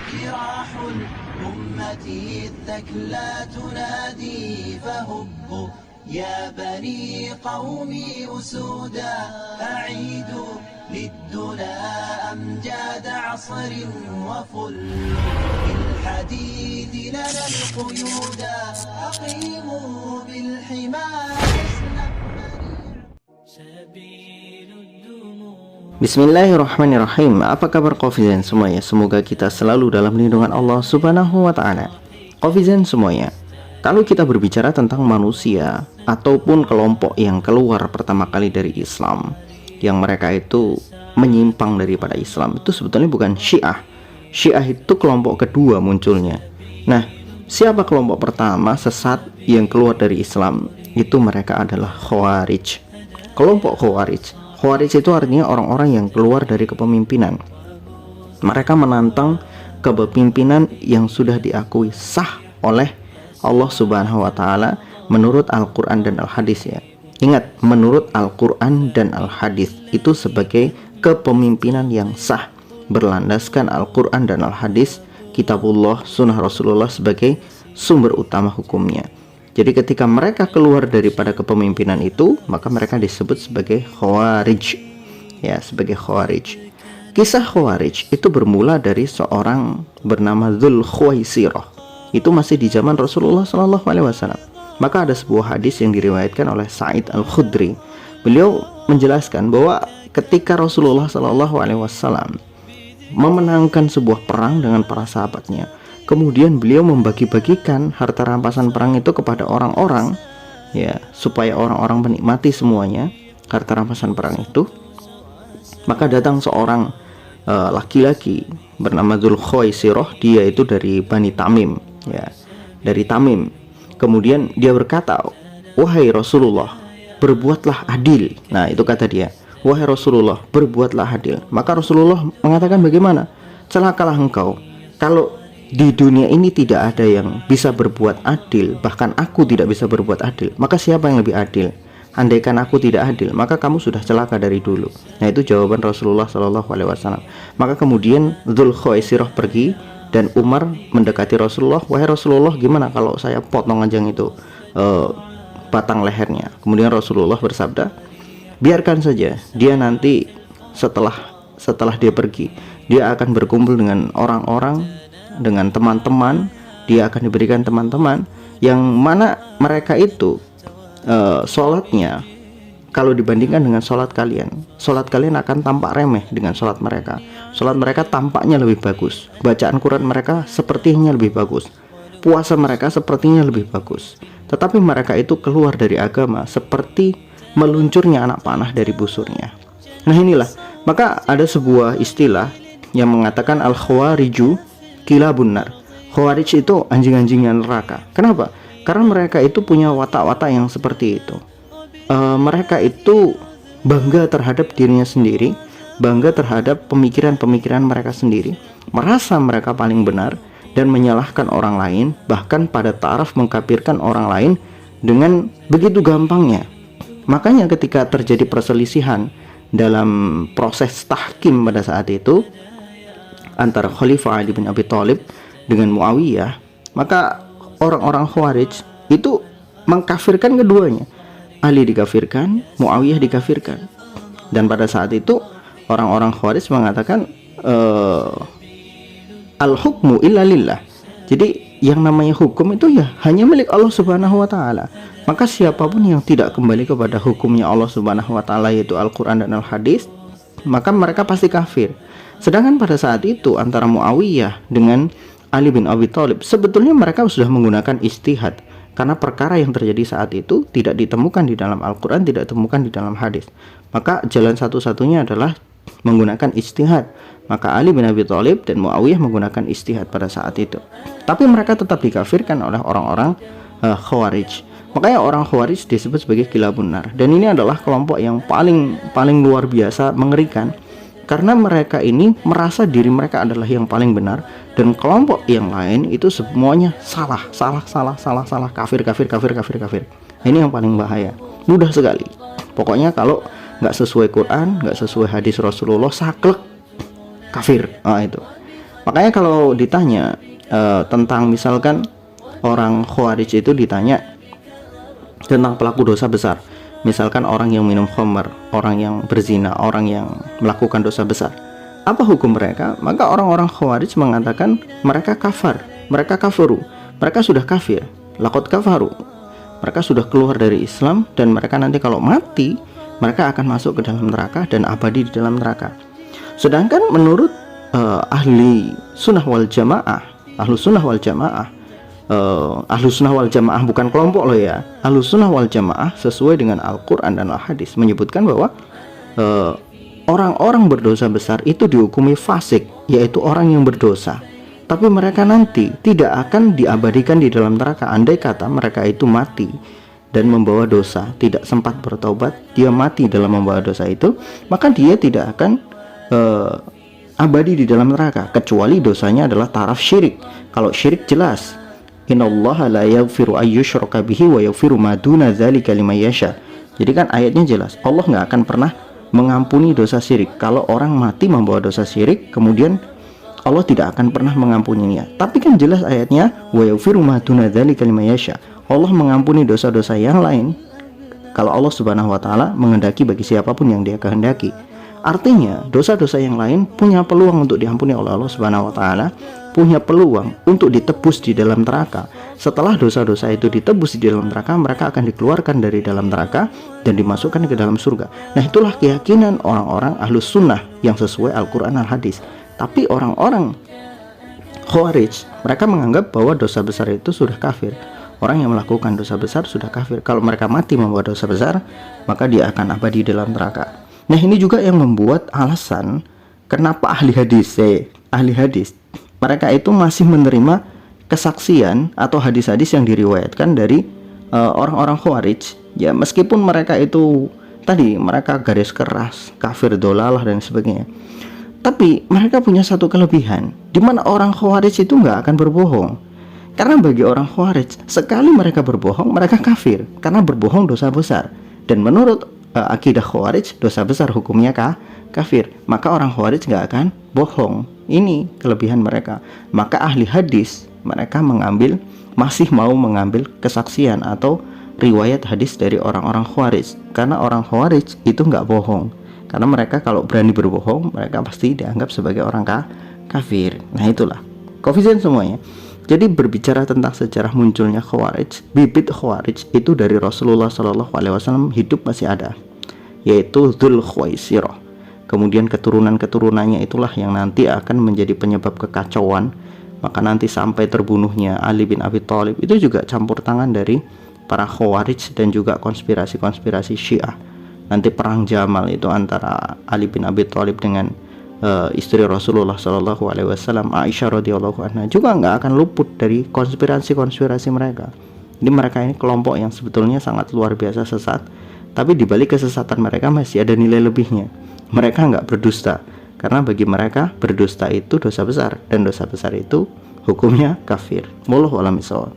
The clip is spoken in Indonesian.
جراح الأمة الثكلى تنادي فهبوا يا بني قومي أسودا أعيدوا للدنا أمجاد عصر وفلوا بالحديد لنا القيودا أقيموا بالحمى سبيل الدموع. Bismillahirrahmanirrahim. Apa kabar Qofizan semuanya? Semoga kita selalu dalam lindungan Allah Subhanahu wa ta'ala. Qofizan semuanya, kalau kita berbicara tentang manusia ataupun kelompok yang keluar pertama kali dari Islam, yang mereka itu menyimpang daripada Islam, itu sebetulnya bukan Syiah. Syiah itu kelompok kedua munculnya. Nah, siapa kelompok pertama sesat yang keluar dari Islam? Itu mereka adalah Khawarij. Kelompok Khawarij. Khawarij itu artinya orang-orang yang keluar dari kepemimpinan. Mereka menantang kepemimpinan yang sudah diakui sah oleh Allah Subhanahu wa ta'ala menurut Al-Quran dan Al-Hadis ya. Ingat, menurut Al-Quran dan Al-Hadis itu sebagai kepemimpinan yang sah, berlandaskan Al-Quran dan Al-Hadis, Kitabullah, Sunnah Rasulullah sebagai sumber utama hukumnya. Jadi ketika mereka keluar daripada kepemimpinan itu, maka mereka disebut sebagai Khawarij ya, sebagai Khawarij. Kisah Khawarij itu bermula dari seorang bernama Dzul Khuwaisirah. Itu masih di zaman Rasulullah SAW. Maka ada sebuah hadis yang diriwayatkan oleh Sa'id Al-Khudri. Beliau menjelaskan bahwa ketika Rasulullah SAW memenangkan sebuah perang dengan para sahabatnya, kemudian beliau membagi-bagikan harta rampasan perang itu kepada orang-orang ya, supaya orang-orang menikmati semuanya harta rampasan perang itu. Maka datang seorang laki-laki bernama Dzul Khuwaisirah. Dia itu dari Bani Tamim ya, dari Tamim. Kemudian dia berkata, "Wahai Rasulullah, berbuatlah adil." Nah, itu kata dia, "Wahai Rasulullah, berbuatlah adil." Maka Rasulullah mengatakan, "Bagaimana? Celakalah engkau kalau di dunia ini tidak ada yang bisa berbuat adil, bahkan aku tidak bisa berbuat adil. Maka siapa yang lebih adil? Andaikan aku tidak adil, maka kamu sudah celaka dari dulu." Nah, itu jawaban Rasulullah SAW. Maka kemudian Dzul Khuwaisirah pergi dan Umar mendekati Rasulullah. "Wahai Rasulullah, gimana kalau saya potong aja itu batang lehernya?" Kemudian Rasulullah bersabda, "Biarkan saja, dia nanti setelah dia pergi, dia akan berkumpul dengan orang-orang, dengan teman-teman, dia akan diberikan teman-teman yang mana mereka itu sholatnya, kalau dibandingkan dengan sholat kalian akan tampak remeh dengan sholat mereka. Sholat mereka tampaknya lebih bagus, bacaan Quran mereka sepertinya lebih bagus, puasa mereka sepertinya lebih bagus, tetapi mereka itu keluar dari agama seperti meluncurnya anak panah dari busurnya." Nah, inilah, maka ada sebuah istilah yang mengatakan al-khawariju kilabun nar. Khawarij itu anjing-anjingnya neraka. Kenapa? Karena mereka itu punya watak-watak yang seperti itu. Mereka itu bangga terhadap dirinya sendiri, bangga terhadap pemikiran-pemikiran mereka sendiri, merasa mereka paling benar dan menyalahkan orang lain, bahkan pada taraf mengkafirkan orang lain dengan begitu gampangnya. Makanya ketika terjadi perselisihan dalam proses tahkim pada saat itu antara Khalifah Ali bin Abi Thalib dengan Muawiyah, maka orang-orang Khawarij itu mengkafirkan keduanya. Ali dikafirkan, Muawiyah dikafirkan. Dan pada saat itu orang-orang Khawarij mengatakan al-hukmu illa lillah. Jadi yang namanya hukum itu ya hanya milik Allah Subhanahu wa ta'ala. Maka siapapun yang tidak kembali kepada hukumnya Allah Subhanahu wa ta'ala, yaitu Al-Quran dan Al-Hadis, maka mereka pasti kafir. Sedangkan pada saat itu antara Muawiyah dengan Ali bin Abi Thalib, sebetulnya mereka sudah menggunakan ijtihad, karena perkara yang terjadi saat itu tidak ditemukan di dalam Al-Quran, tidak ditemukan di dalam hadis. Maka jalan satu-satunya adalah menggunakan ijtihad. Maka Ali bin Abi Thalib dan Muawiyah menggunakan ijtihad pada saat itu. Tapi mereka tetap dikafirkan oleh orang-orang Khawarij. Makanya orang Khawarij disebut sebagai kilabun nar. Dan ini adalah kelompok yang paling luar biasa mengerikan, karena mereka ini merasa diri mereka adalah yang paling benar, dan kelompok yang lain itu semuanya salah, kafir. Ini yang paling bahaya. Mudah sekali. Pokoknya kalau nggak sesuai Quran, nggak sesuai hadis Rasulullah, saklek, kafir. Itu. Makanya kalau ditanya tentang misalkan orang Khawarij itu ditanya tentang pelaku dosa besar, misalkan orang yang minum khamr, orang yang berzina, orang yang melakukan dosa besar, apa hukum mereka? Maka orang-orang Khawarij mengatakan mereka kafar, mereka kafaru, mereka sudah kafir, laqad kafaru, mereka sudah keluar dari Islam, dan mereka nanti kalau mati mereka akan masuk ke dalam neraka dan abadi di dalam neraka. Sedangkan menurut ahli sunnah wal jamaah, ahlus sunnah wal jamaah, ahlus sunnah wal jamaah bukan kelompok loh ya, ahlus sunnah wal jamaah sesuai dengan Al-Quran dan Al-Hadis menyebutkan bahwa orang-orang berdosa besar itu dihukumi fasik, yaitu orang yang berdosa, tapi mereka nanti tidak akan diabadikan di dalam neraka. Andai kata mereka itu mati dan membawa dosa, tidak sempat bertobat, dia mati dalam membawa dosa itu, maka dia tidak akan abadi di dalam neraka, kecuali dosanya adalah taraf syirik. Kalau syirik jelas, innallaha la yaghfiru ayyushraka bihi wa yaghfiru ma duna dzalika liman yasha. Jadi kan ayatnya jelas, Allah nggak akan pernah mengampuni dosa syirik. Kalau orang mati membawa dosa syirik, kemudian Allah tidak akan pernah mengampuninya. Tapi kan jelas ayatnya, wa yaghfiru ma duna dzalika liman yasha. Allah mengampuni dosa-dosa yang lain kalau Allah Subhanahu wa taala menghendaki bagi siapapun yang Dia kehendaki. Artinya dosa-dosa yang lain punya peluang untuk diampuni oleh Allah Subhanahu wa taala, punya peluang untuk ditebus di dalam neraka. Setelah dosa-dosa itu ditebus di dalam neraka, mereka akan dikeluarkan dari dalam neraka dan dimasukkan ke dalam surga. Nah, itulah keyakinan orang-orang ahlus sunnah yang sesuai Al-Quran Al-Hadis. Tapi orang-orang Khawarij, mereka menganggap bahwa dosa besar itu sudah kafir. Orang yang melakukan dosa besar sudah kafir. Kalau mereka mati membawa dosa besar, maka dia akan abadi dalam neraka. Nah, ini juga yang membuat alasan kenapa ahli hadis mereka itu masih menerima kesaksian atau hadis-hadis yang diriwayatkan dari orang-orang Khawarij. Ya, meskipun mereka itu tadi mereka garis keras, kafir, dolalah dan sebagainya, tapi mereka punya satu kelebihan, di mana orang Khawarij itu nggak akan berbohong. Karena bagi orang Khawarij, sekali mereka berbohong, mereka kafir, karena berbohong dosa besar. Dan menurut akidah Khawarij, dosa besar hukumnya kafir. Maka orang Khawarij nggak akan bohong. Ini kelebihan mereka. Maka ahli hadis mereka masih mau mengambil kesaksian atau riwayat hadis dari orang-orang Khawarij, karena orang Khawarij itu nggak bohong. Karena mereka kalau berani berbohong, mereka pasti dianggap sebagai orang kafir. Nah, itulah koefisien semuanya. Jadi berbicara tentang sejarah munculnya Khawarij, bibit Khawarij itu dari Rasulullah SAW hidup masih ada, yaitu Dzul Khuwaisirah. Kemudian keturunan-keturunannya itulah yang nanti akan menjadi penyebab kekacauan. Maka nanti sampai terbunuhnya Ali bin Abi Thalib itu juga campur tangan dari para Khawarij dan juga konspirasi-konspirasi Syiah. Nanti perang Jamal itu antara Ali bin Abi Thalib dengan istri Rasulullah SAW, Aisyah radhiyallahu anha, juga nggak akan luput dari konspirasi-konspirasi mereka. Jadi mereka ini kelompok yang sebetulnya sangat luar biasa sesat, tapi di balik kesesatan mereka masih ada nilai lebihnya. Mereka nggak berdusta, karena bagi mereka berdusta itu dosa besar, dan dosa besar itu hukumnya kafir. Wallahu a'lam bishawab.